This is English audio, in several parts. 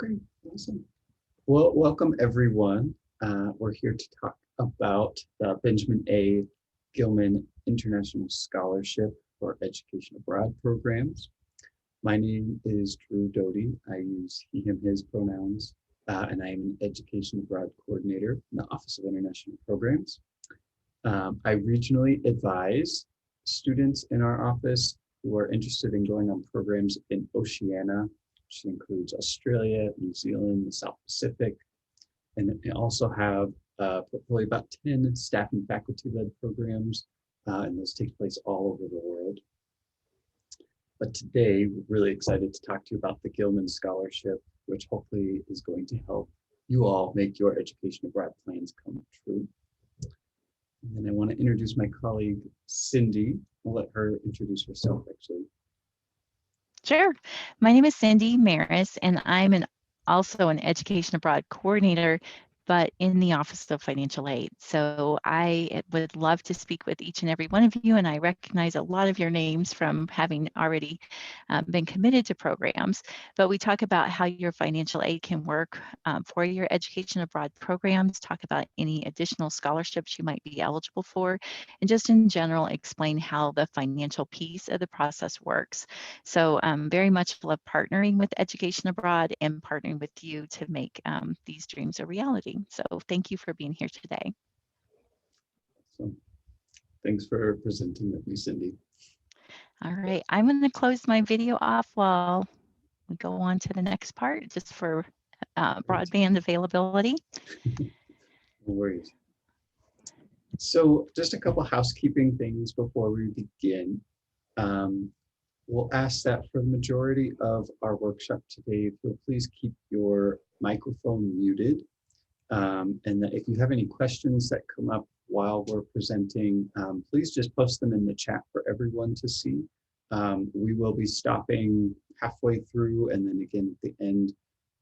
Okay, awesome. Well, welcome everyone. We're here to talk about the Benjamin A. Gilman International Scholarship for Education Abroad programs. My name is Drew Doty. I use he, him, his pronouns, and I am an Education Abroad Coordinator in the Office of International Programs. I regionally advise students in our office who are interested in going on programs in Oceania, which includes Australia, New Zealand, the South Pacific, and I also have probably about 10 staff and faculty-led programs, and those take place all over the world. But today, we're really excited to talk to you about the Gilman Scholarship, which hopefully is going to help you all make your education abroad plans come true. And then I want to introduce my colleague, Cindy. I'll let her introduce herself, actually. Sure. My name is Cindy Maris, and I'm also an Education Abroad Coordinator, but in the Office of Financial Aid. So I would love to speak with each and every one of you, and I recognize a lot of your names from having already been committed to programs. But we talk about how your financial aid can work for your Education Abroad programs, talk about any additional scholarships you might be eligible for, and just in general explain how the financial piece of the process works. So very much love partnering with Education Abroad and partnering with you to make these dreams a reality. So thank you for being here today. So thanks for presenting with me, Cindy. All right, I'm going to close my video off while we go on to the next part, just for broadband availability. No worries. So just a couple housekeeping things before we begin. We'll ask that for the majority of our workshop today, if you'll please keep your microphone muted. And that if you have any questions that come up while we're presenting, please just post them in the chat for everyone to see. We will be stopping halfway through and then again at the end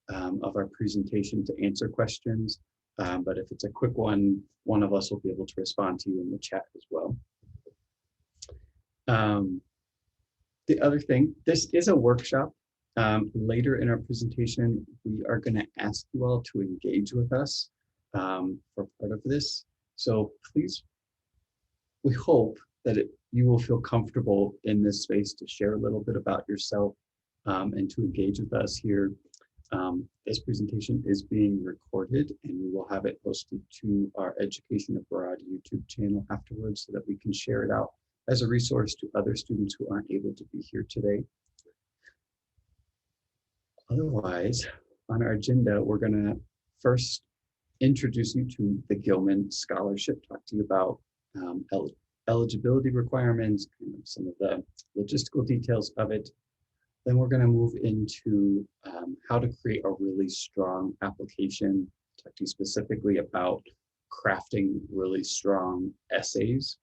of our presentation to answer questions. But if it's a quick one, one of us will be able to respond to you in the chat as well. The other thing, this is a workshop. Later in our presentation, we are going to ask you all to engage with us for part of this. So please, we hope that you will feel comfortable in this space to share a little bit about yourself and to engage with us here. This presentation is being recorded and we will have it posted to our Education Abroad YouTube channel afterwards so that we can share it out as a resource to other students who aren't able to be here today. Otherwise, on our agenda, we're going to first introduce you to the Gilman Scholarship, talk to you about eligibility requirements, and some of the logistical details of it. Then we're going to move into how to create a really strong application, talk to you specifically about crafting really strong essays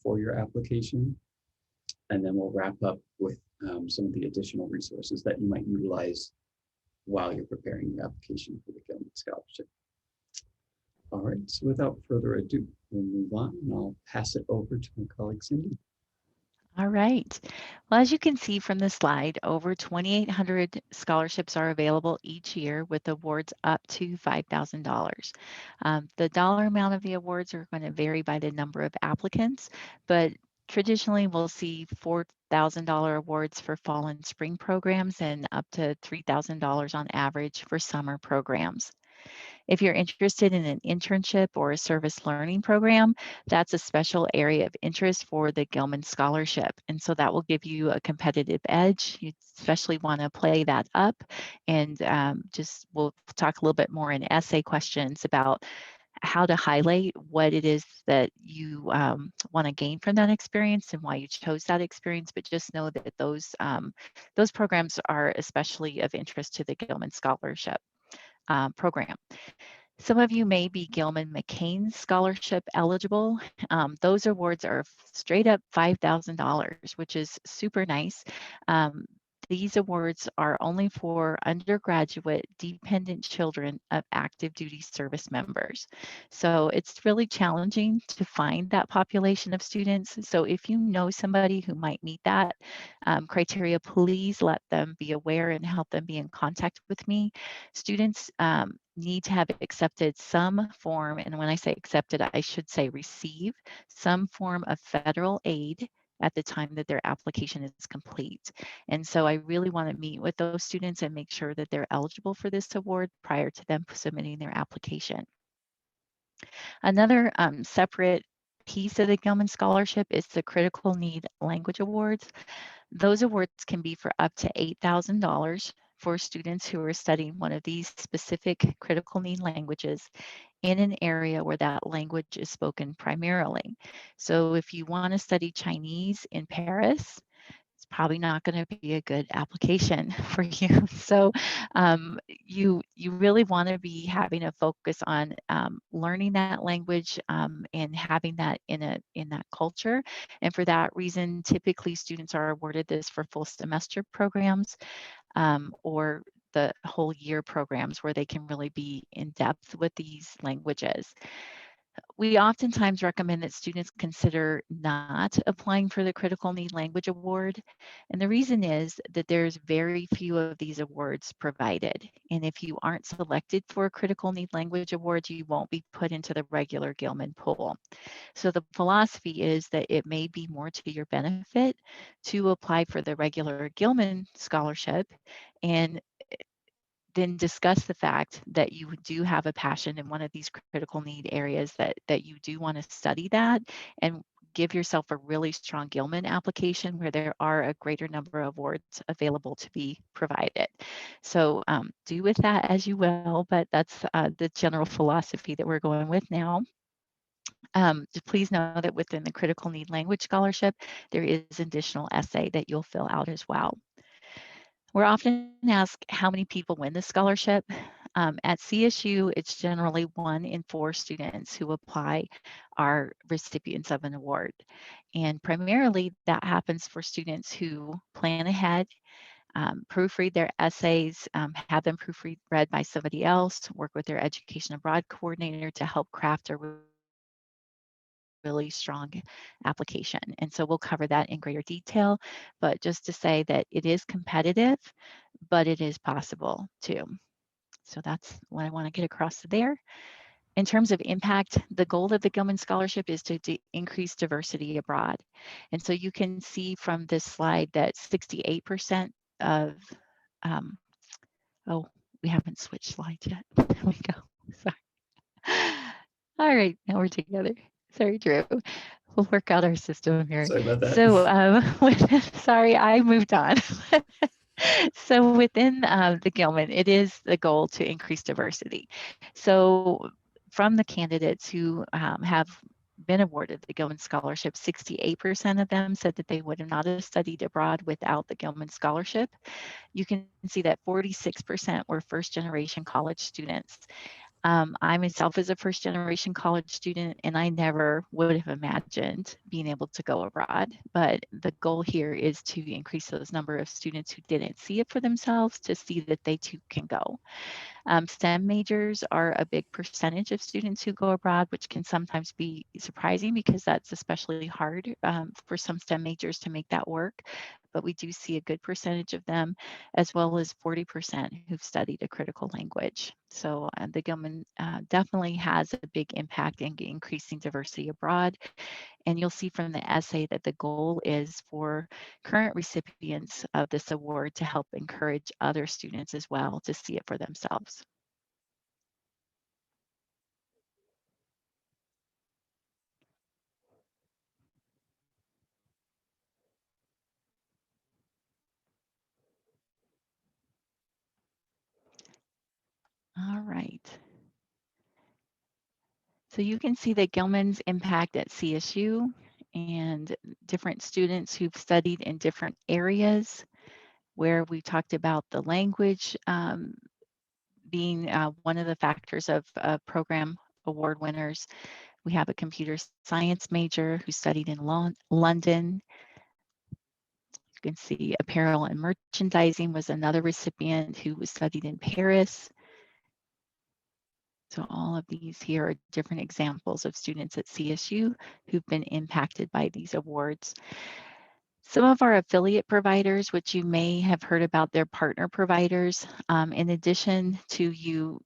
for your application. And then we'll wrap up with some of the additional resources that you might utilize while you're preparing your application for the Gilman Scholarship. All right, so without further ado, we'll move on and I'll pass it over to my colleague Cindy. All right. Well, as you can see from the slide, over 2,800 scholarships are available each year with awards up to $5,000. The dollar amount of the awards are going to vary by the number of applicants, but traditionally we'll see $4,000 awards for fall and spring programs and up to $3,000 on average for summer programs. If you're interested in an internship or a service learning program, that's a special area of interest for the Gilman Scholarship. And so that will give you a competitive edge. You especially want to play that up. And we'll talk a little bit more in essay questions about how to highlight what it is that you want to gain from that experience and why you chose that experience. But just know that those programs are especially of interest to the Gilman Scholarship program. Some of you may be Gilman McCain Scholarship eligible. Those awards are straight up $5,000, which is super nice. these awards are only for undergraduate dependent children of active duty service members. So it's really challenging to find that population of students. So if you know somebody who might meet that criteria, please let them be aware and help them be in contact with me. Students need to have accepted some form, and when I say accepted, I should say receive some form of federal aid at the time that their application is complete. And so I really want to meet with those students and make sure that they're eligible for this award prior to them submitting their application. Another separate piece of the Gilman Scholarship is the Critical Need Language Awards. Those awards can be for up to $8,000 for students who are studying one of these specific critical need languages in an area where that language is spoken primarily. So if you want to study Chinese in Paris, it's probably not going to be a good application for you. So you really want to be having a focus on learning that language and having that in that culture. And for that reason, typically students are awarded this for full semester programs or the whole year programs where they can really be in depth with these languages. We oftentimes recommend that students consider not applying for the Critical Need Language Award. And the reason is that there's very few of these awards provided. And if you aren't selected for a Critical Need Language Award, you won't be put into the regular Gilman pool. So the philosophy is that it may be more to your benefit to apply for the regular Gilman scholarship and then discuss the fact that you do have a passion in one of these critical need areas, that you do want to study that, and give yourself a really strong Gilman application where there are a greater number of awards available to be provided. So do with that as you will, but that's the general philosophy that we're going with now. Please know that within the Critical Need Language Scholarship, there is additional essay that you'll fill out as well. We're often asked how many people win this scholarship. At CSU, it's generally 1 in 4 students who apply are recipients of an award. And primarily that happens for students who plan ahead, proofread their essays, have them proofread by somebody else, work with their education abroad coordinator to help craft a really strong application. And so we'll cover that in greater detail, but just to say that it is competitive, but it is possible too. So that's what I want to get across there. In terms of impact, the goal of the Gilman Scholarship is to increase diversity abroad. And so you can see from this slide that 68% of, um, oh, we haven't switched slides yet. There we go. Sorry. All right, now we're together. Sorry, Drew. We'll work out our system here. Sorry about that. So, sorry, I moved on. So within the Gilman, it is the goal to increase diversity. So from the candidates who have been awarded the Gilman Scholarship, 68% of them said that they would have not have studied abroad without the Gilman Scholarship. You can see that 46% were first-generation college students. I myself is a first generation college student, and I never would have imagined being able to go abroad. But the goal here is to increase those number of students who didn't see it for themselves to see that they too can go. STEM majors are a big percentage of students who go abroad, which can sometimes be surprising because that's especially hard for some STEM majors to make that work. But we do see a good percentage of them, as well as 40% who've studied a critical language. So the Gilman definitely has a big impact in increasing diversity abroad. And you'll see from the essay that the goal is for current recipients of this award to help encourage other students as well to see it for themselves. All right. So you can see that Gilman's impact at CSU and different students who've studied in different areas where we talked about the language being one of the factors of program award winners. We have a computer science major who studied in London, can see apparel and merchandising was another recipient who was studied in Paris. So all of these here are different examples of students at CSU who've been impacted by these awards. Some of our affiliate providers, which you may have heard about, their partner providers, in addition to you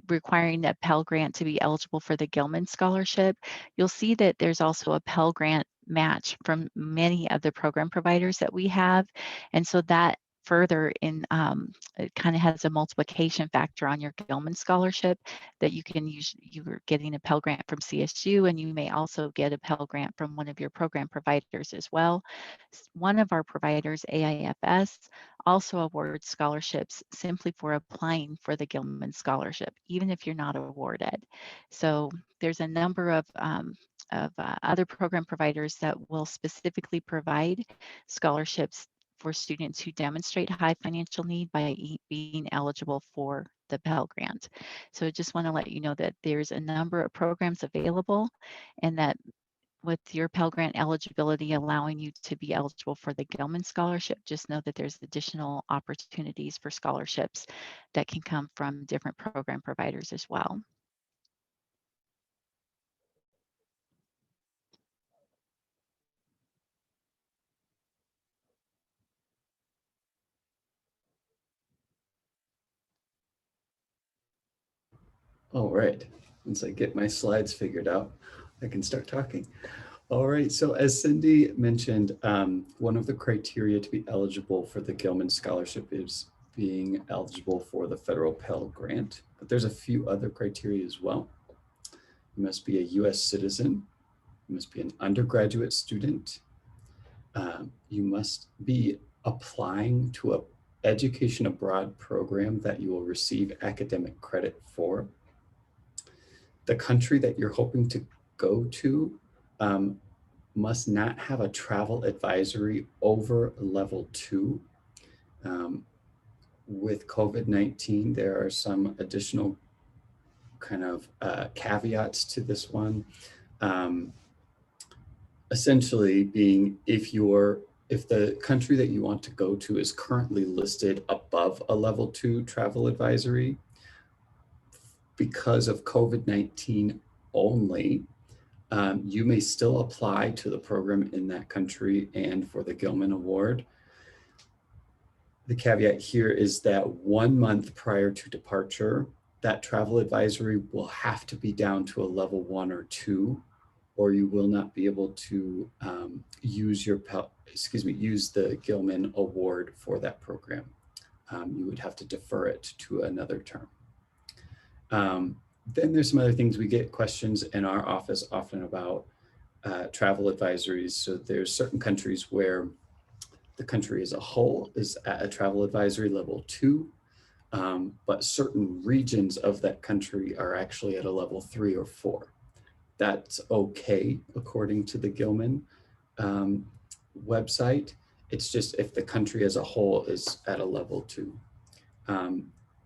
requiring a Pell Grant to be eligible for the Gilman Scholarship, you'll see that there's also a Pell Grant match from many of the program providers that we have. And so that further it kind of has a multiplication factor on your Gilman Scholarship that you can use. You're getting a Pell Grant from CSU, and you may also get a Pell Grant from one of your program providers as well. One of our providers, AIFS, also awards scholarships simply for applying for the Gilman Scholarship, even if you're not awarded. So there's a number of other program providers that will specifically provide scholarships for students who demonstrate high financial need by being eligible for the Pell Grant. So just want to let you know that there's a number of programs available, and that with your Pell Grant eligibility allowing you to be eligible for the Gilman Scholarship, just know that there's additional opportunities for scholarships that can come from different program providers as well. All right, once I get my slides figured out, I can start talking. All right, so as Cindy mentioned, one of the criteria to be eligible for the Gilman Scholarship is being eligible for the federal Pell Grant, but there's a few other criteria as well. You must be a U.S. citizen, you must be an undergraduate student, you must be applying to an education abroad program that you will receive academic credit for. The country that you're hoping to go to must not have a travel advisory over level 2. With COVID-19, there are some additional kind of caveats to this one. Essentially being if the country that you want to go to is currently listed above a level 2 travel advisory, because of COVID-19 only, you may still apply to the program in that country and for the Gilman Award. The caveat here is that 1 month prior to departure, that travel advisory will have to be down to a level 1 or 2, or you will not be able to use the Gilman Award for that program. You would have to defer it to another term. Then there's some other things. We get questions in our office often about travel advisories. So there's certain countries where the country as a whole is at a travel advisory level 2, but certain regions of that country are actually at a level 3 or 4. That's okay according to the Gilman website. It's just if the country as a whole is at a level 2.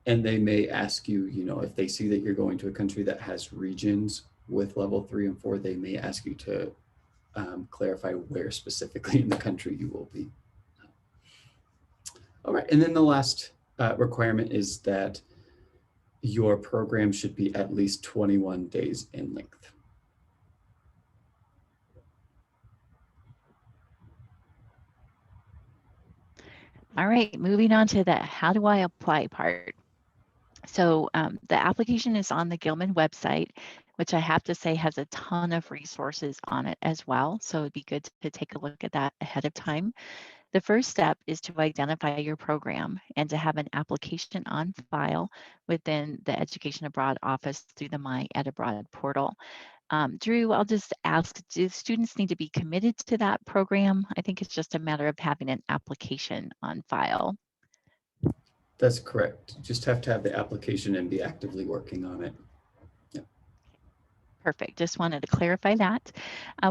And they may ask you, if they see that you're going to a country that has regions with level 3 and 4, they may ask you to clarify where specifically in the country you will be. All right, and then the last requirement is that your program should be at least 21 days in length. All right, moving on to the how do I apply part. So the application is on the Gilman website, which I have to say has a ton of resources on it as well. So it'd be good to take a look at that ahead of time. The first step is to identify your program and to have an application on file within the Education Abroad office through the My Ed Abroad portal. Drew, I'll just ask, do students need to be committed to that program? I think it's just a matter of having an application on file. That's correct. You just have to have the application and be actively working on it. Perfect. Just wanted to clarify that.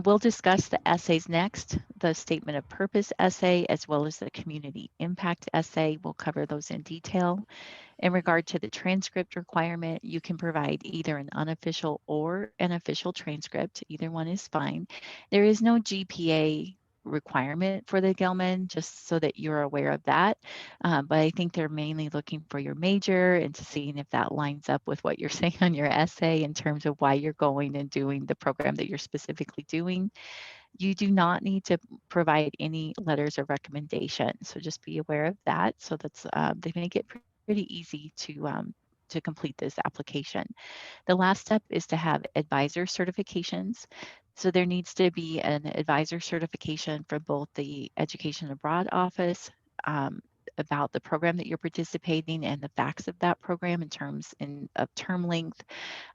We'll discuss the essays next, the statement of purpose essay, as well as the community impact essay. We'll cover those in detail. In regard to the transcript requirement, you can provide either an unofficial or an official transcript. Either one is fine. There is no GPA requirement for the Gilman, just so that you're aware of that. But I think they're mainly looking for your major and to seeing if that lines up with what you're saying on your essay in terms of why you're going and doing the program that you're specifically doing. You do not need to provide any letters of recommendation. So just be aware of that. So that's they make it pretty easy to complete this application. The last step is to have advisor certifications. So there needs to be an advisor certification from both the Education Abroad Office about the program that you're participating and the facts of that program in terms of term length,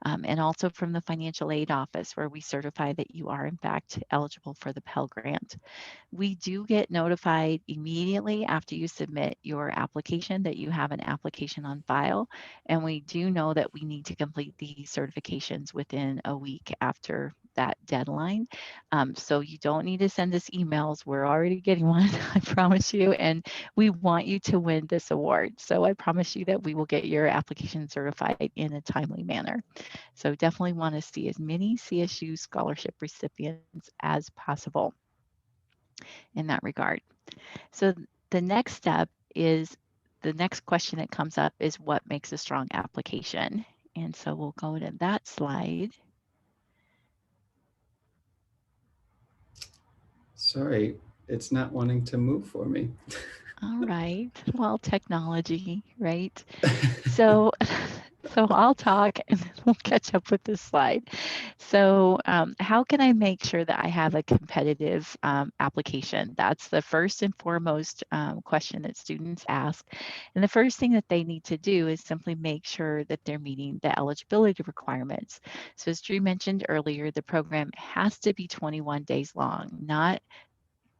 and also from the Financial Aid Office, where we certify that you are in fact eligible for the Pell Grant. We do get notified immediately after you submit your application that you have an application on file, and we do know that we need to complete these certifications within a week after that deadline. So you don't need to send us emails. We're already getting one, I promise you, and we want you to win this award. So I promise you that we will get your application certified in a timely manner. So definitely want to see as many CSU scholarship recipients as possible in that regard. So the next step is the next question that comes up is what makes a strong application? And so we'll go to that slide. Sorry, it's not wanting to move for me. All right. Well, technology, right? So, so I'll talk and then we'll catch up with this slide. So, how can I make sure that I have a competitive application? That's the first and foremost question that students ask. And the first thing that they need to do is simply make sure that they're meeting the eligibility requirements. So, as Drew mentioned earlier, the program has to be 21 days long, not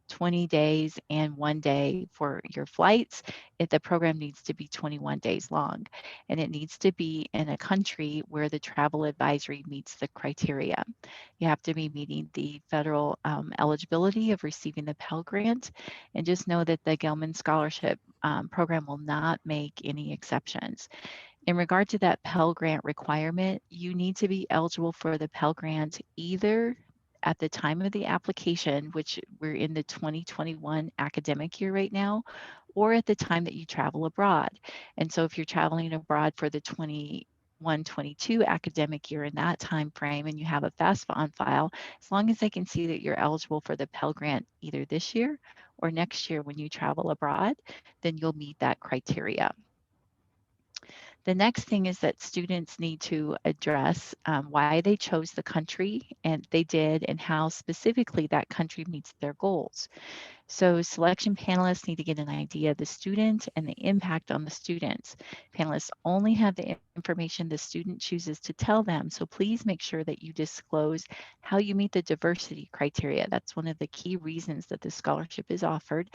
20 days and 1 day for your flights. If the program needs to be 21 days long, and it needs to be in a country where the travel advisory meets the criteria. You have to be meeting the federal eligibility of receiving the Pell Grant, and just know that the Gilman Scholarship program will not make any exceptions. In regard to that Pell Grant requirement, you need to be eligible for the Pell Grant either at the time of the application, which we're in the 2021 academic year right now, or at the time that you travel abroad. And so if you're traveling abroad for the 21-22 academic year in that time frame and you have a FAFSA on file, as long as they can see that you're eligible for the Pell Grant either this year or next year when you travel abroad, then you'll meet that criteria. The next thing is that students need to address why they chose the country and they did and how specifically that country meets their goals. So selection panelists need to get an idea of the student and the impact on the students. Panelists only have the information the student chooses to tell them. So please make sure that you disclose how you meet the diversity criteria. That's one of the key reasons that this scholarship is offered,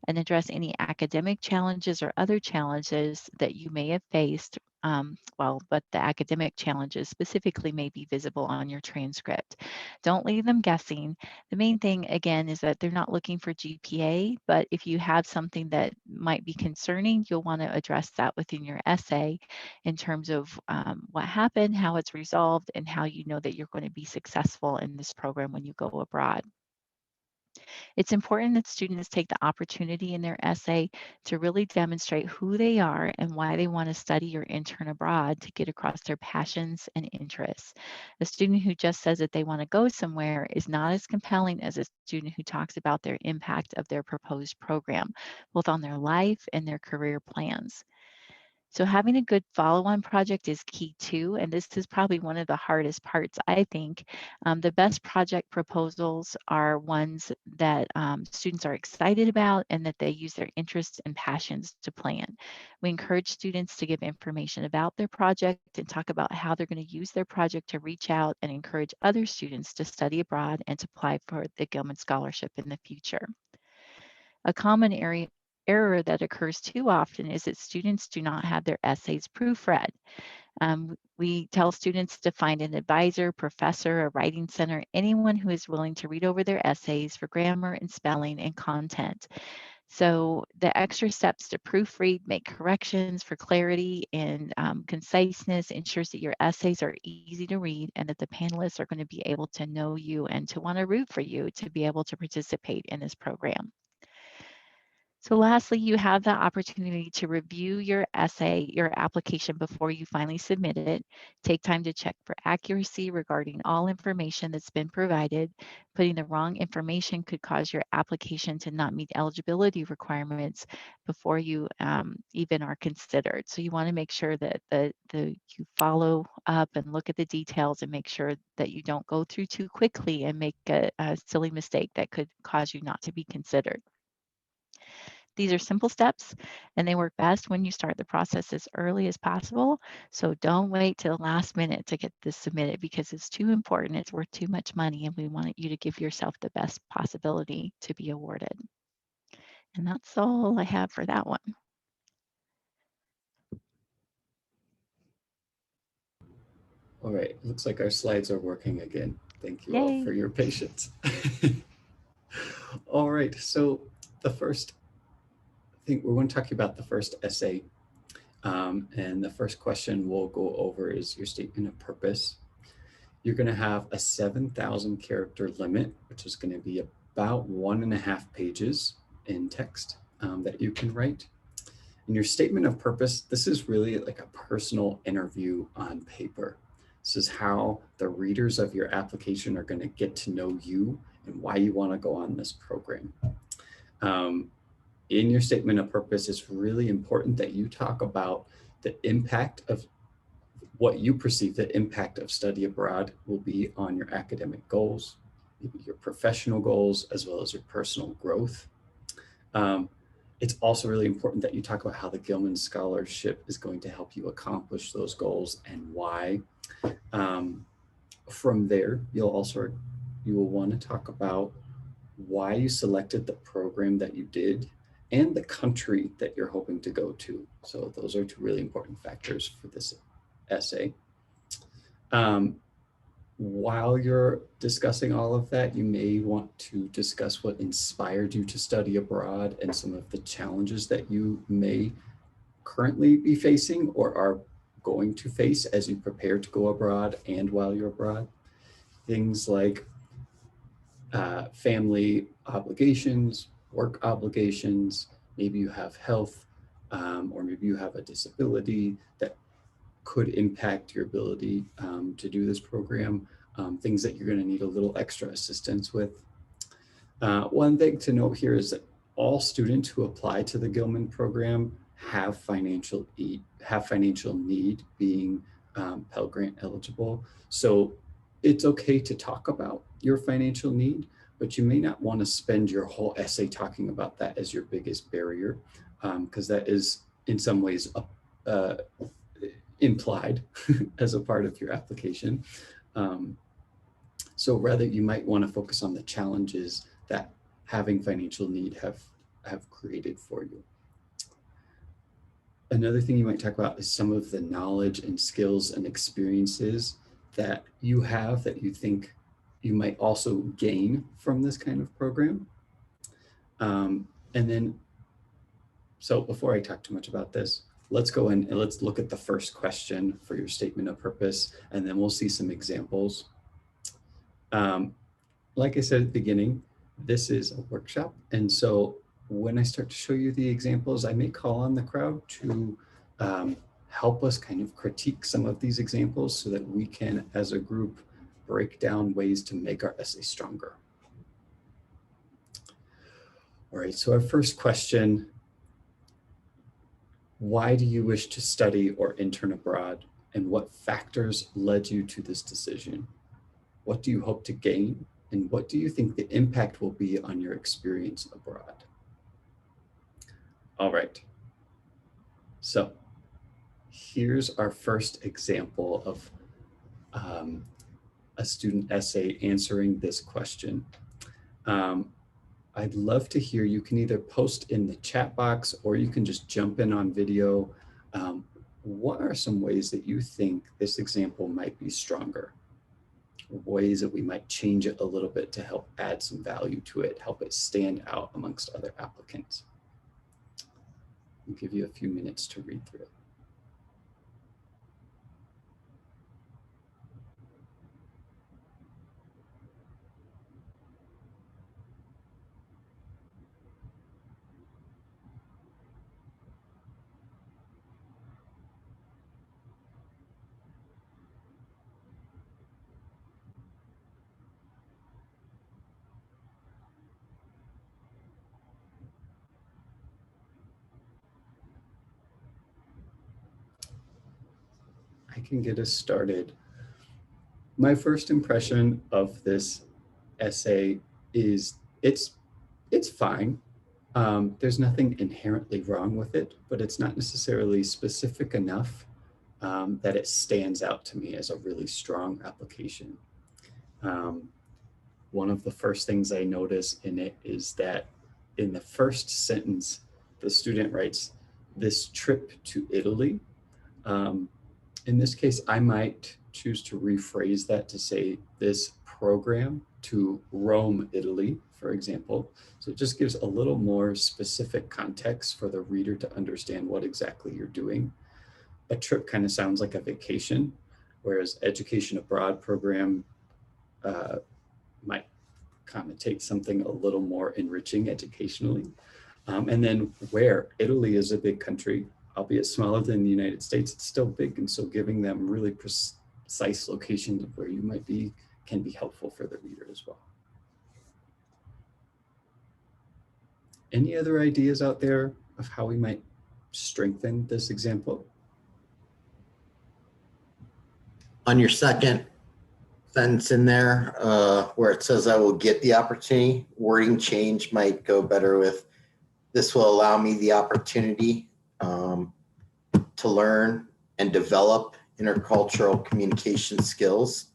and address any academic challenges or other challenges that you may have faced. But the academic challenges specifically may be visible on your transcript. Don't leave them guessing. The main thing, again, is that they're not looking for GPA, but if you have something that might be concerning, you'll want to address that within your essay in terms of what happened, how it's resolved, and how you know that you're going to be successful in this program when you go abroad. It's important that students take the opportunity in their essay to really demonstrate who they are and why they want to study or intern abroad to get across their passions and interests. A student who just says that they want to go somewhere is not as compelling as a student who talks about their impact of their proposed program, both on their life and their career plans. So having a good follow-on project is key too, and this is probably one of the hardest parts, I think. The best project proposals are ones that students are excited about and that they use their interests and passions to plan. We encourage students to give information about their project and talk about how they're going to use their project to reach out and encourage other students to study abroad and to apply for the Gilman Scholarship in the future. A common error that occurs too often is that students do not have their essays proofread. We tell students to find an advisor, professor, a writing center, anyone who is willing to read over their essays for grammar and spelling and content. So the extra steps to proofread, make corrections for clarity and conciseness ensures that your essays are easy to read and that the panelists are going to be able to know you and to want to root for you to be able to participate in this program. So lastly, you have the opportunity to review your essay, your application before you finally submit it. Take time to check for accuracy regarding all information that's been provided. Putting the wrong information could cause your application to not meet eligibility requirements before you even are considered. So you want to make sure that you follow up and look at the details and make sure that you don't go through too quickly and make a silly mistake that could cause you not to be considered. These are simple steps and they work best when you start the process as early as possible. So don't wait till the last minute to get this submitted because it's too important. It's worth too much money and we want you to give yourself the best possibility to be awarded. And that's all I have for that one. All right, looks like our slides are working again. Thank you all for Yay. your patience. All right, so the first thing we're going to talk about the first essay. And the first question we'll go over is your statement of purpose. You're going to have a 7,000 character limit, which is going to be about 1.5 pages in text that you can write. And your statement of purpose, this is really like a personal interview on paper. This is how the readers of your application are going to get to know you and why you want to go on this program. In your statement of purpose, it's really important that you talk about the impact of what you perceive the impact of study abroad will be on your academic goals, maybe your professional goals, as well as your personal growth. It's also really important that you talk about how the Gilman Scholarship is going to help you accomplish those goals and why. From there, you will want to talk about why you selected the program that you did and the country that you're hoping to go to. So those are two really important factors for this essay. While you're discussing all of that, you may want to discuss what inspired you to study abroad and some of the challenges that you may currently be facing or are going to face as you prepare to go abroad and while you're abroad. Things like family obligations, work obligations, maybe you have health, or maybe you have a disability that could impact your ability to do this program, things that you're going to need a little extra assistance with. One thing to note here is that all students who apply to the Gilman program have financial need being Pell Grant eligible. So it's okay to talk about your financial need, but you may not want to spend your whole essay talking about that as your biggest barrier, because that is in some ways implied as a part of your application. So rather, you might want to focus on the challenges that having financial need have created for you. Another thing you might talk about is some of the knowledge and skills and experiences that you have that you think you might also gain from this kind of program. And then, so before I talk too much about this, let's go in and let's look at the first question for your statement of purpose, and then we'll see some examples. Like I said at the beginning, this is a workshop. And so when I start to show you the examples, I may call on the crowd to help us kind of critique some of these examples so that we can, as a group, break down ways to make our essay stronger. All right, so our first question, why do you wish to study or intern abroad? And what factors led you to this decision? What do you hope to gain? And what do you think the impact will be on your experience abroad? All right. So here's our first example of a student essay answering this question. I'd love to hear, you can either post in the chat box or you can just jump in on video. What are some ways that you think this example might be stronger? Ways that we might change it a little bit to help add some value to it, help it stand out amongst other applicants. I'll give you a few minutes to read through it. I can get us started. My first impression of this essay is it's fine. There's nothing inherently wrong with it, but it's not necessarily specific enough that it stands out to me as a really strong application. One of the first things I notice in it is that in the first sentence, the student writes, "This trip to Italy." In this case, I might choose to rephrase that to say this program to Rome, Italy, for example. So it just gives a little more specific context for the reader to understand what exactly you're doing. A trip kind of sounds like a vacation, whereas education abroad program might connotate something a little more enriching educationally. And then where Italy is a big country, albeit smaller than the United States, it's still big. And so giving them really precise locations of where you might be can be helpful for the reader as well. Any other ideas out there of how we might strengthen this example? On your second sentence in there, where it says, "I will get the opportunity," wording change might go better with, "This will allow me the opportunity to learn and develop intercultural communication skills,"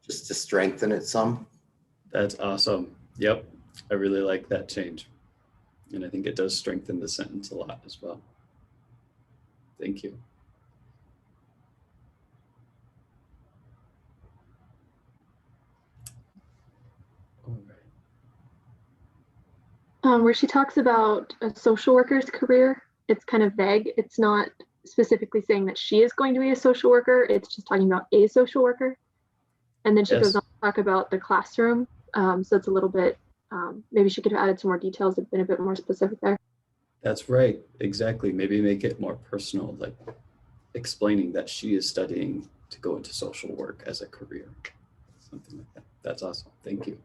just to strengthen it some. That's awesome. Yep, I really like that change. And I think it does strengthen the sentence a lot as well. Thank you. All right. Where she talks about a social worker's career, it's kind of vague. It's not specifically saying that she is going to be a social worker. It's just talking about a social worker. And then she goes on to talk about the classroom. So it's a little bit, maybe she could have added some more details and been a bit more specific there. That's right. Exactly. Maybe make it more personal, like explaining that she is studying to go into social work as a career, something like that. That's awesome. Thank you.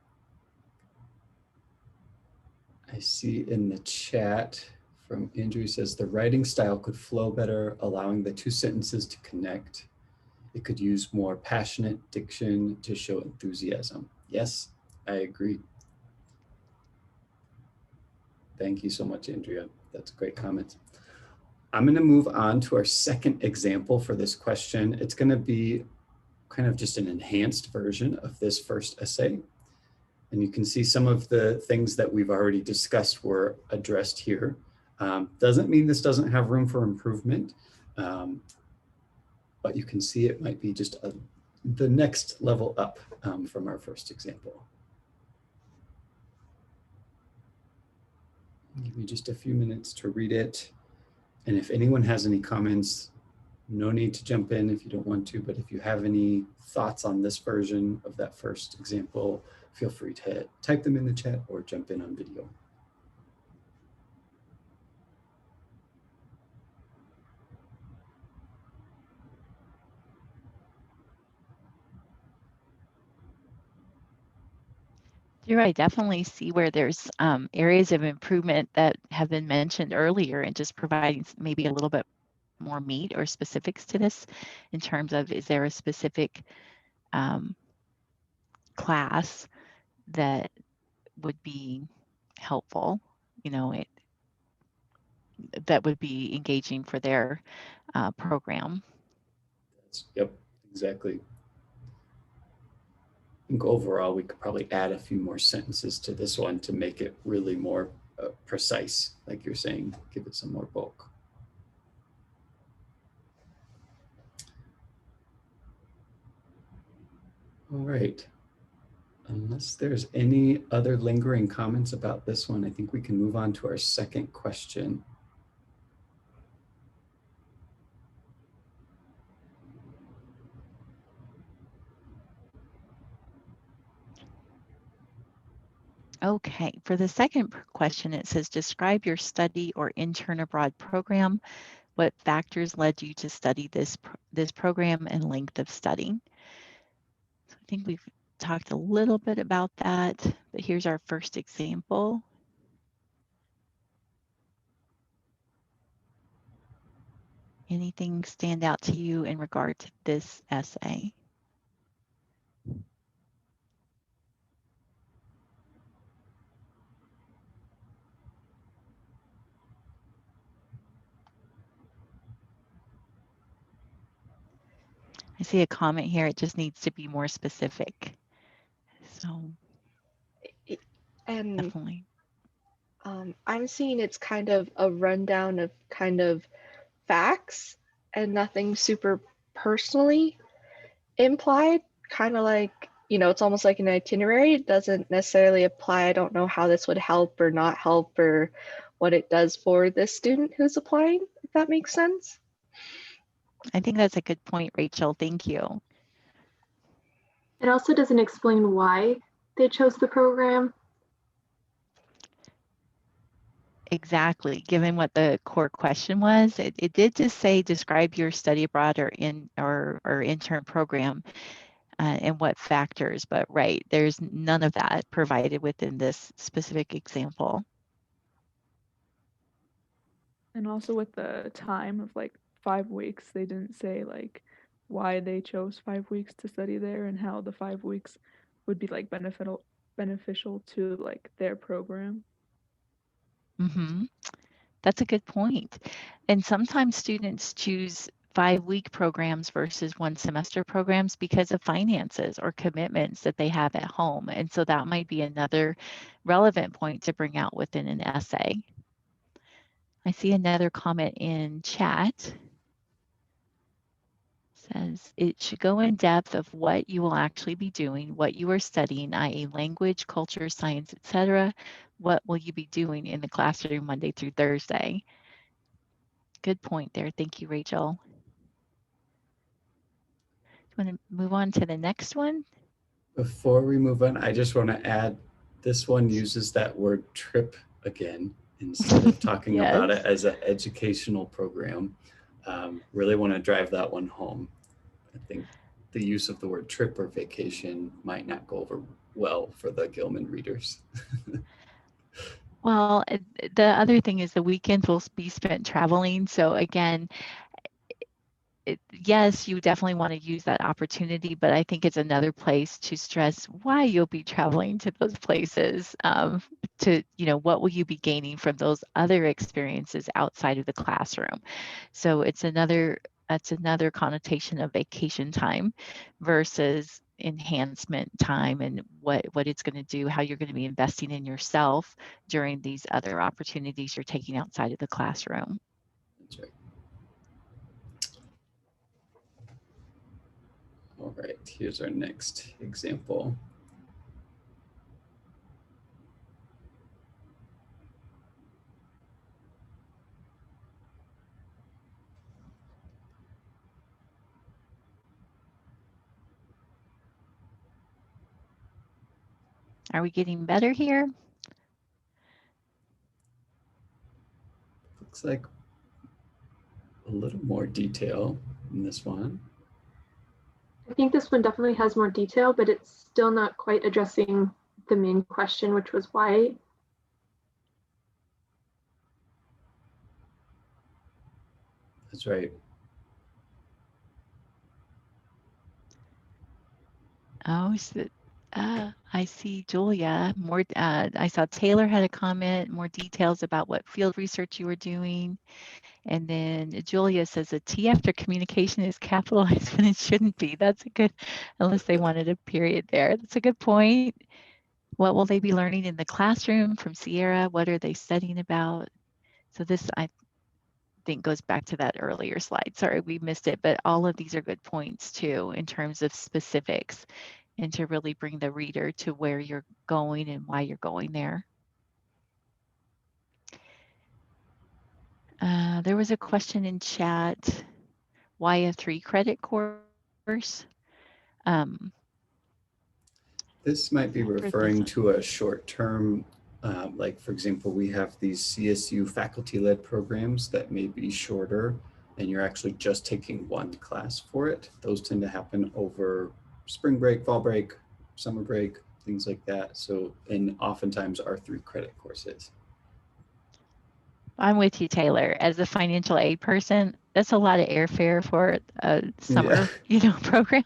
I see in the chat from Andrew says the writing style could flow better, allowing the two sentences to connect. It could use more passionate diction to show enthusiasm. Yes, I agree. Thank you so much, Andrea. That's a great comment. I'm going to move on to our second example for this question. It's going to be kind of just an enhanced version of this first essay. And you can see some of the things that we've already discussed were addressed here. Doesn't mean this doesn't have room for improvement, but you can see it might be just the next level up from our first example. Give me just a few minutes to read it. And if anyone has any comments, no need to jump in if you don't want to, but if you have any thoughts on this version of that first example, feel free to type them in the chat or jump in on video. You're right. Definitely see where there's areas of improvement that have been mentioned earlier, and just providing maybe a little bit more meat or specifics to this in terms of, is there a specific class that would be helpful, that would be engaging for their program. Yep, exactly. I think overall, we could probably add a few more sentences to this one to make it really more precise, like you're saying, give it some more bulk. All right. Unless there's any other lingering comments about this one, I think we can move on to our second question. Okay, for the second question, it says, describe your study or intern abroad program. What factors led you to study this program and length of study? So I think we've talked a little bit about that, but here's our first example. Anything stand out to you in regard to this essay? I see a comment here. It just needs to be more specific. So And definitely. I'm seeing it's kind of a rundown of kind of facts and nothing super personally implied, kind of like, you know, it's almost like an itinerary. It doesn't necessarily apply. I don't know how this would help or not help or what it does for this student who's applying, if that makes sense. I think that's a good point, Rachel. Thank you. It also doesn't explain why they chose the program. Exactly. Given what the core question was, it did just say describe your study abroad or intern program and what factors, but right, there's none of that provided within this specific example. And also with the time of like 5 weeks, they didn't say like why they chose 5 weeks to study there and how the 5 weeks would be like beneficial to like their program. Mm-hmm. That's a good point. And sometimes students choose 5-week programs versus 1-semester programs because of finances or commitments that they have at home. And so that might be another relevant point to bring out within an essay. I see another comment in chat. Says it should go in depth of what you will actually be doing, what you are studying, i.e. language, culture, science, etc. What will you be doing in the classroom Monday through Thursday? Good point there. Thank you, Rachel. Want to move on to the next one? Before we move on, I just want to add, this one uses that word trip again instead of talking Yes. about it as an educational program. Really want to drive that one home. I think the use of the word trip or vacation might not go over well for the Gilman readers. Well, the other thing is the weekends will be spent traveling. So again, yes, you definitely want to use that opportunity, but I think it's another place to stress why you'll be traveling to those places. To, you know, what will you be gaining from those other experiences outside of the classroom? So that's another connotation of vacation time versus enhancement time and what it's going to do, how you're going to be investing in yourself during these other opportunities you're taking outside of the classroom. That's right. All right, here's our next example. Are we getting better here? Looks like a little more detail in this one. I think this one definitely has more detail, but it's still not quite addressing the main question, which was why. That's right. Oh, so, I see Julia. More. I saw Taylor had a comment, more details about what field research you were doing. And then Julia says a T after communication is capitalized when it shouldn't be. That's a good, unless they wanted a period there. That's a good point. What will they be learning in the classroom from Sierra? What are they studying about? So this, I think, goes back to that earlier slide. Sorry, we missed it, but all of these are good points too, in terms of specifics and to really bring the reader to where you're going and why you're going there. There was a question in chat, why a 3-credit course? This might be For this referring one. to a short-term, like for example, we have these CSU faculty-led programs that may be shorter and you're actually just taking one class for it. Those tend to happen over spring break, fall break, summer break, things like that. So, and oftentimes are 3-credit courses. I'm with you, Taylor. As a financial aid person, that's a lot of airfare for a summer, program.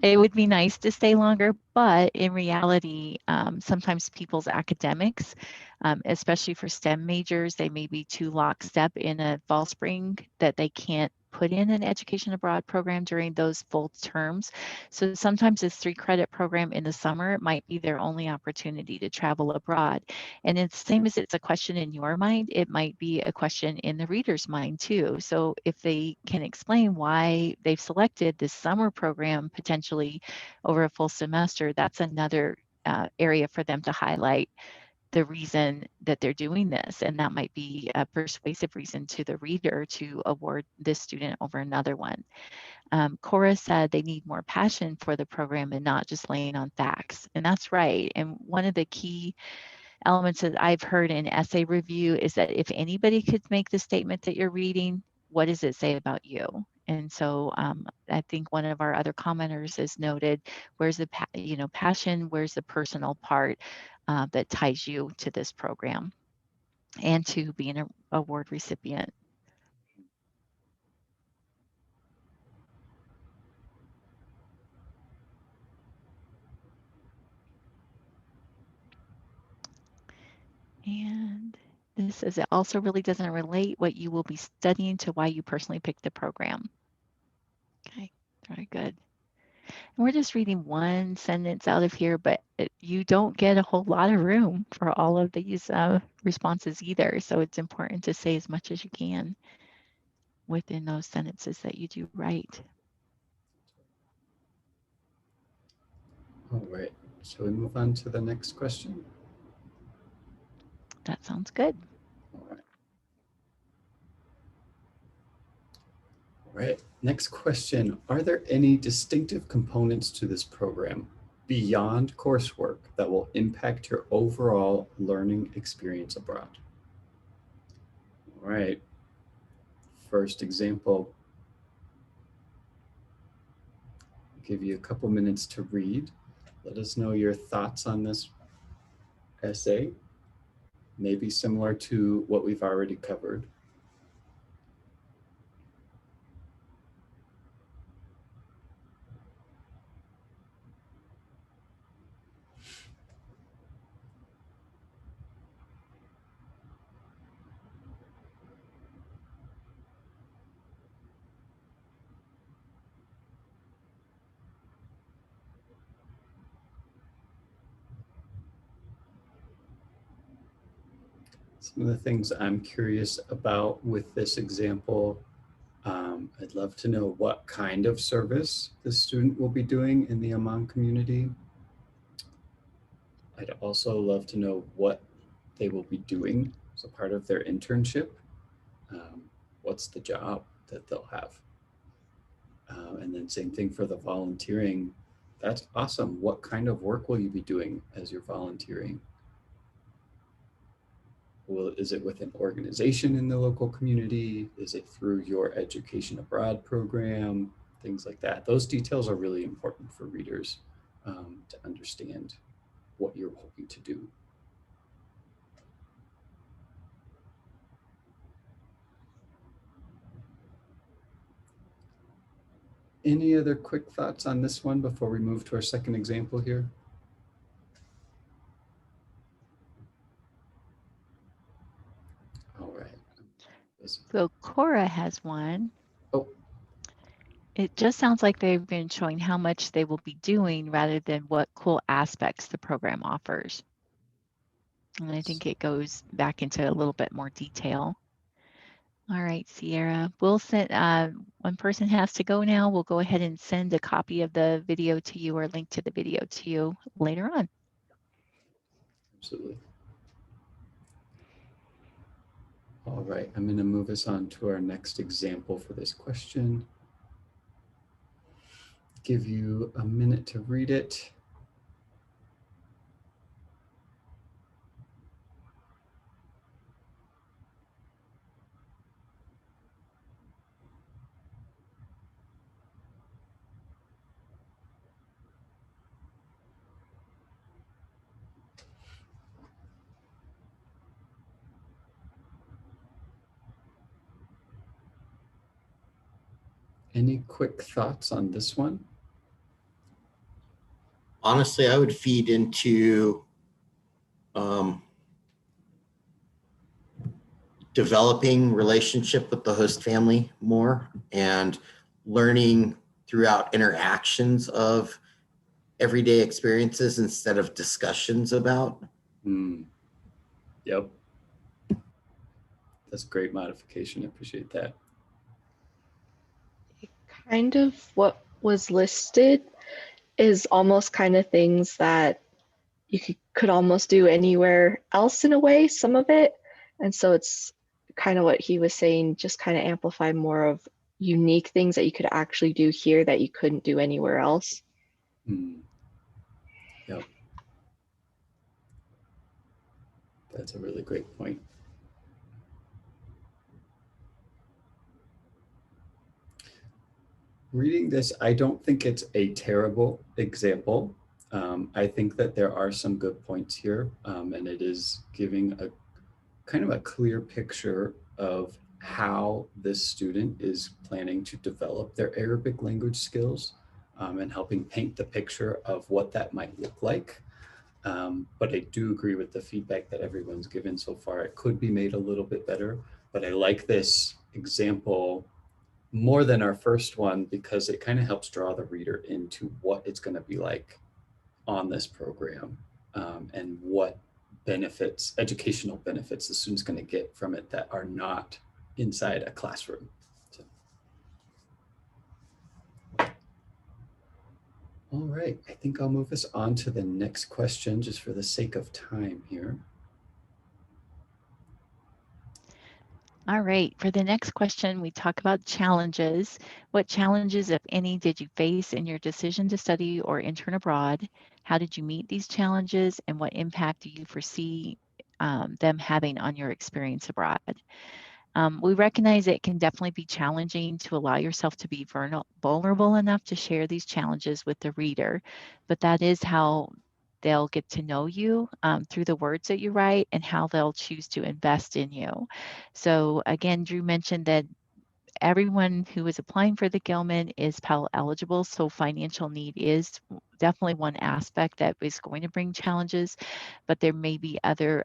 It would be nice to stay longer, but in reality, sometimes people's academics, especially for STEM majors, they may be too lockstep in a fall spring that they can't put in an education abroad program during those full terms. So sometimes this 3-credit program in the summer might be their only opportunity to travel abroad. And it's the same as it's a question in your mind, it might be a question in the reader's mind too. So if they can explain why they've selected this summer program potentially over a full semester, that's another area for them to highlight the reason that they're doing this. And that might be a persuasive reason to the reader to award this student over another one. Cora said they need more passion for the program and not just laying on facts. And that's right. And one of the key elements that I've heard in essay review is that if anybody could make the statement that you're reading, what does it say about you? And so I think one of our other commenters has noted, where's the passion, where's the personal part that ties you to this program and to being an award recipient. And this says it also really doesn't relate what you will be studying to why you personally picked the program. Okay, very good. And we're just reading one sentence out of here, but you don't get a whole lot of room for all of these responses either. So it's important to say as much as you can within those sentences that you do write. All right, shall we move on to the next question? That sounds good. All right. All right, next question. Are there any distinctive components to this program beyond coursework that will impact your overall learning experience abroad? All right, first example. I'll give you a couple minutes to read. Let us know your thoughts on this essay. Maybe similar to what we've already covered. Some of the things I'm curious about with this example, I'd love to know what kind of service the student will be doing in the Oman community. I'd also love to know what they will be doing as a part of their internship. What's the job that they'll have? And then same thing for the volunteering. That's awesome. What kind of work will you be doing as you're volunteering? Is it with an organization in the local community? Is it through your education abroad program? Things like that. Those details are really important for readers to understand what you're hoping to do. Any other quick thoughts on this one before we move to our second example here? All right. So Cora has one. Oh. It just sounds like they've been showing how much they will be doing rather than what cool aspects the program offers. And I think it goes back into a little bit more detail. All right, Sierra, we'll send, one person has to go now. We'll go ahead and send a copy of the video to you or link to the video to you later on. Absolutely. All right, I'm going to move us on to our next example for this question. Give you a minute to read it. Any quick thoughts on this one? Honestly, I would feed into developing relationship with the host family more and learning throughout interactions of everyday experiences instead of discussions about. Yep. That's great modification. I appreciate that. Kind of what was listed is almost kind of things that you could almost do anywhere else in a way, some of it. And so it's kind of what he was saying, just kind of amplify more of unique things that you could actually do here that you couldn't do anywhere else. Yep. That's a really great point. Reading this, I don't think it's a terrible example. I think that there are some good points here, and it is giving a kind of a clear picture of how this student is planning to develop their Arabic language skills, and helping paint the picture of what that might look like. But I do agree with the feedback that everyone's given so far. It could be made a little bit better, but I like this example more than our first one because it kind of helps draw the reader into what it's going to be like on this program, and what benefits, educational benefits, the student's going to get from it that are not inside a classroom. So. All right, I think I'll move us on to the next question just for the sake of time here. All right, for the next question, we talk about challenges. What challenges, if any, did you face in your decision to study or intern abroad? How did you meet these challenges, and what impact do you foresee them having on your experience abroad? We recognize it can definitely be challenging to allow yourself to be vulnerable enough to share these challenges with the reader, but that is how they'll get to know you through the words that you write and how they'll choose to invest in you. So again, Drew mentioned that everyone who is applying for the Gilman is Pell eligible, so financial need is definitely one aspect that is going to bring challenges, but there may be other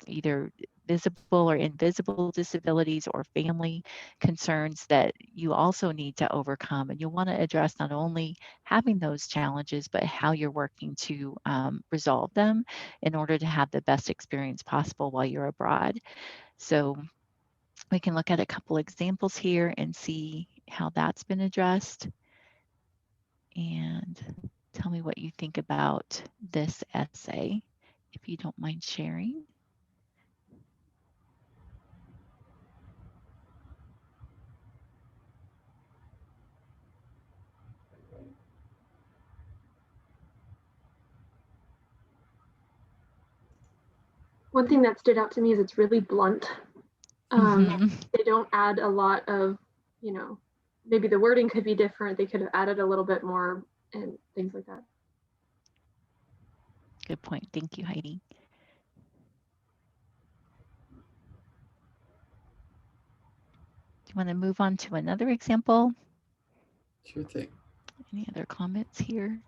either visible or invisible disabilities or family concerns that you also need to overcome. And you'll want to address not only having those challenges, but how you're working to resolve them in order to have the best experience possible while you're abroad. So we can look at a couple examples here and see how that's been addressed. And tell me what you think about this essay, if you don't mind sharing. One thing that stood out to me is it's really blunt. They don't add a lot of, maybe the wording could be different. They could have added a little bit more and things like that. Good point. Thank you, Heidi. Do you want to move on to another example? Sure thing. Any other comments here?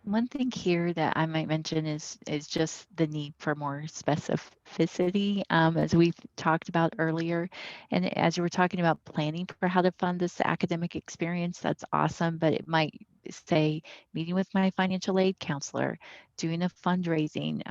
One thing here that I might mention is just the need for more specificity, as we've talked about earlier. And as you were talking about planning for how to fund this academic experience, that's awesome, but it might say meeting with my financial aid counselor, doing a fundraising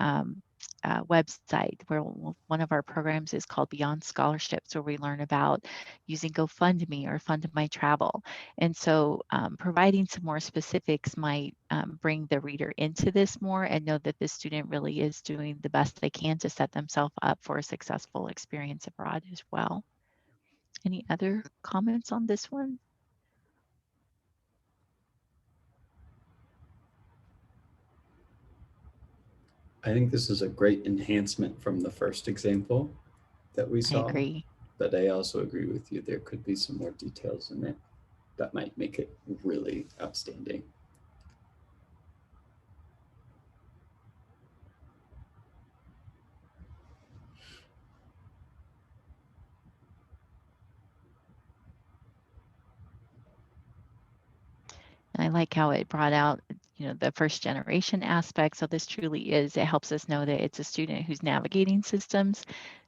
website, where one of our programs is called Beyond Scholarships, where we learn about using GoFundMe or Fund My Travel. And so providing some more specifics might bring the reader into this more and know that this student really is doing the best they can to set themselves up for a successful experience abroad as well. Any other comments on this one? I think this is a great enhancement from the first example that we I saw. agree. But I also agree with you. There could be some more details in it that might make it really outstanding. And I like how it brought out, the first generation aspect. So this truly is, it helps us know that it's a student who's navigating systems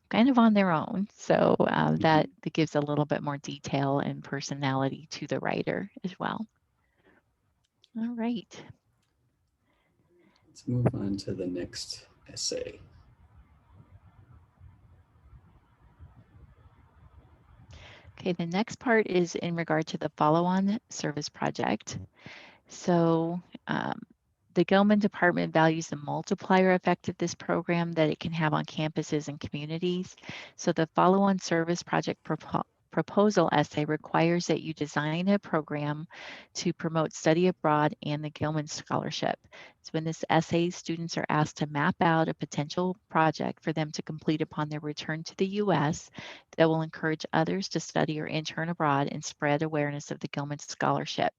kind of on their own. So that gives a little bit more detail and personality to the writer as well. All right. Let's move on to the next essay. Okay, the next part is in regard to the follow-on service project. So the Gilman Department values the multiplier effect of this program that it can have on campuses and communities. So the follow-on service project proposal essay requires that you design a program to promote study abroad and the Gilman Scholarship. So in this essay, students are asked to map out a potential project for them to complete upon their return to the U.S. that will encourage others to study or intern abroad and spread awareness of the Gilman Scholarship.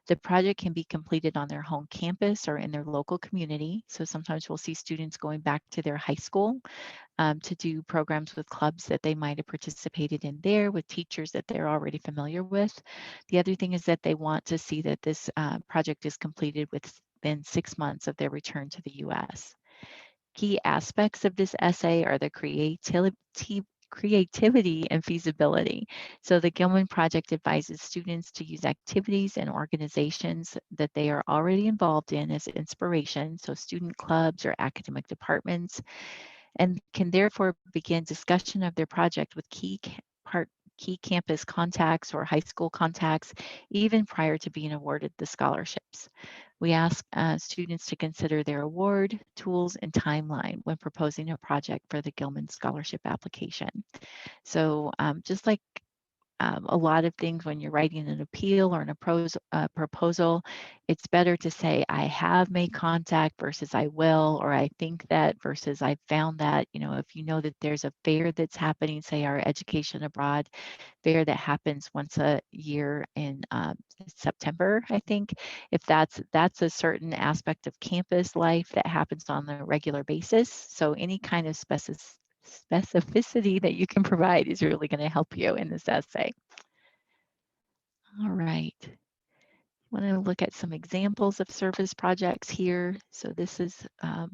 The project can be completed on their home campus or in their local community. So sometimes we'll see students going back to their high school to do programs with clubs that they might have participated in there, with teachers that they're already familiar with. The other thing is that they want to see that this project is completed within 6 months of their return to the U.S. Key aspects of this essay are the creativity and feasibility. So the Gilman Project advises students to use activities and organizations that they are already involved in as inspiration, so student clubs or academic departments, and can therefore begin discussion of their project with key campus contacts or high school contacts, even prior to being awarded the scholarships. We ask students to consider their award, tools, and timeline when proposing a project for the Gilman Scholarship application. So just like a lot of things when you're writing an appeal or a proposal, it's better to say, I have made contact versus I will, or I think that versus I found that. If you know that there's a fair that's happening, say our Education Abroad fair that happens once a year in September, I think, if that's a certain aspect of campus life that happens on a regular basis. So any kind of specificity that you can provide is really going to help you in this essay. All right. I want to look at some examples of service projects here. So this is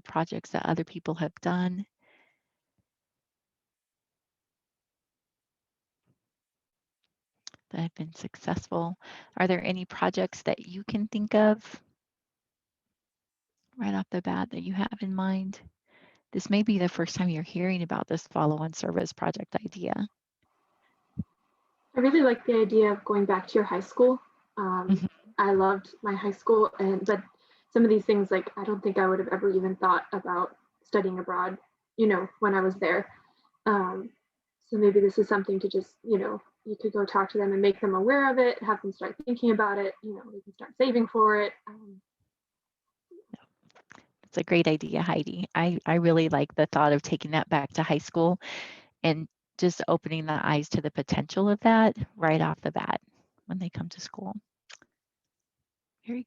projects that other people have done. That have been successful. Are there any projects that you can think of right off the bat that you have in mind? This may be the first time you're hearing about this follow-on service project idea. I really like the idea of going back to your high school. I loved my high school, but some of these things, like, I don't think I would have ever even thought about studying abroad, when I was there. So maybe this is something to just, you could go talk to them and make them aware of it, have them start thinking about it, we can start saving for it. It's a great idea, Heidi. I really like the thought of taking that back to high school and just opening the eyes to the potential of that right off the bat when they come to school.